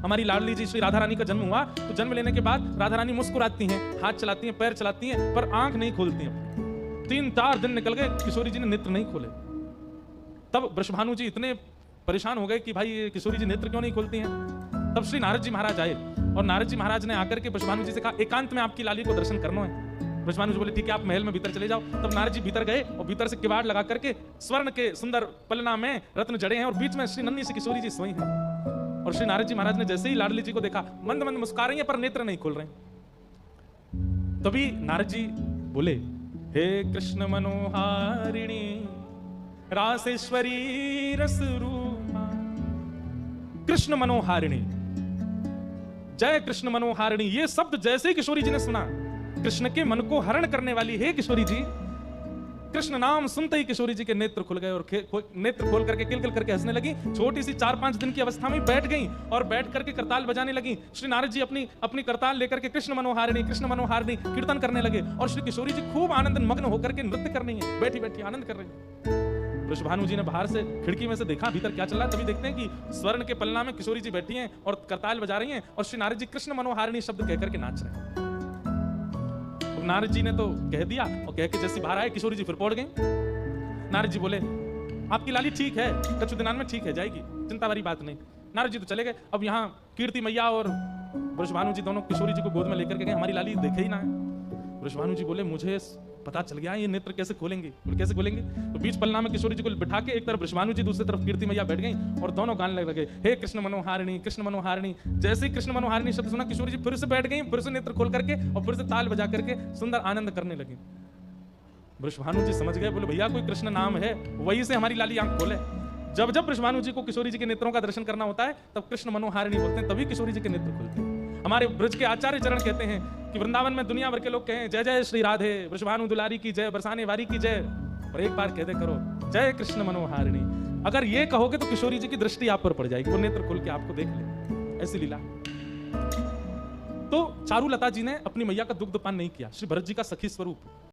हमारी लाडली जी श्री राधा रानी का जन्म हुआ तो जन्म लेने के बाद राधा रानी मुस्कुराती हैं, हाथ चलाती हैं, पैर चलाती हैं, पर आंख नहीं खोलती हैं। 3-4 दिन निकल गए, किशोरी जी ने नेत्र नहीं खोले। तब वृषभानु जी इतने परेशान हो गए कि भाई ये किशोरी जी नेत्र क्यों नहीं खोलती हैं। तब श्री नारद जी महाराज आए और नारद जी महाराज ने आकर के वृषभानु जी से कहा, एकांत में आपकी लाली को दर्शन करना है। वृषभानु जी बोले, ठीक है, आप महल में भीतर चले जाओ। तब नारद जी भीतर गए और भीतर से किवाड़ लगा करके स्वर्ण के सुंदर पलना में रत्न जड़े हैं और बीच में श्री नन्ही सी किशोरी जी सोई हैं। और श्री नारद जी महाराज ने जैसे ही लाडली जी को देखा, मंद मंद मुस्कुरा रही हैं पर नेत्र नहीं खोल रहे। तभी नारद जी बोले, हे कृष्ण मनोहारिणी रासेश्वरी रसरूपा। कृष्ण मनोहारिणी, जय कृष्ण मनोहारिणी, ये शब्द जैसे ही किशोरी जी ने सुना, कृष्ण के मन को हरण करने वाली हे किशोरी जी, कृष्ण नाम सुनते ही किशोरी जी के नेत्र खुल गए और नेत्र खोल करके किलकिल करके हंसने लगी। छोटी सी 4-5 दिन की अवस्था में बैठ गई और बैठ करके करताल बजाने लगी। श्री नारद जी अपनी करताल लेकर के कृष्ण मनोहारिणी कीर्तन करने लगे और श्री किशोरी जी खूब आनंद मग्न होकर के नृत्य कर रही है, बैठी बैठी आनंद कर रही है। वृषभानु जी ने बाहर से खिड़की में से देखा भीतर क्या चल रहा है। तभी देखते हैं कि स्वर्ण के पलना में किशोरी जी बैठी हैं और करताल बजा रही हैं और श्री नारद जी कृष्ण मनोहारिणी शब्द कहकर के नाच रहे हैं। नारद जी ने तो कह दिया और कह के जैसी बाहर आए, किशोरी जी फिर पहुंच गई। नारद जी बोले, आपकी लाली ठीक है, कछु दिनों में ठीक है जाएगी, चिंता वाली बात नहीं। नारद जी तो चले गए। अब यहाँ कीर्ति मैया और वृषभानु जी दोनों किशोरी जी को गोद में लेकर के गए, हमारी लाली देखे ही ना है। वृषभानु जी बोले, मुझे पता चल गया ये नेत्र कैसे खोलेंगे। कैसे खोलेंगे? तो बीच पलना में किशोरी जी को बिठा के एक तरफ वृषभानु जी, दूसरी तरफ कीर्ति मैया बैठ गई और दोनों गाने लगे, हे कृष्ण मनोहारिणी कृष्ण मनोहारिणी। जैसे ही कृष्ण मनोहारिणी शब्द सुना, किशोरी जी फिर से बैठ गई, फिर से नेत्र खोल करके और फिर से ताल बजा करके सुंदर आनंद करने लगी। वृषभानु जी समझ गए, बोले भैया कोई कृष्ण नाम है, वही से हमारी लाली आंख खोले। जब जब वृषभानु जी को किशोरी जी के नेत्रों का दर्शन करना होता है तब कृष्ण मनोहारिणी बोलते हैं, तभी किशोरी जी के नेत्र खुलते हैं। हमारे ब्रज के आचार्य चरण कहते हैं कि वृंदावन में दुनिया भर के लोग कहें जय जय श्री राधे, वृषभानु दुलारी की जय, बरसाने वारी की जय, और एक बार कहते करो जय कृष्ण मनोहारिणी। अगर ये कहोगे तो किशोरी जी की दृष्टि आप पर पड़ जाएगी, वो नेत्र खोल के आपको देख ले। ऐसी लीला। तो चारुलता जी ने अपनी मैया का दुग्धपान नहीं किया, श्री भरत जी का सखी स्वरूप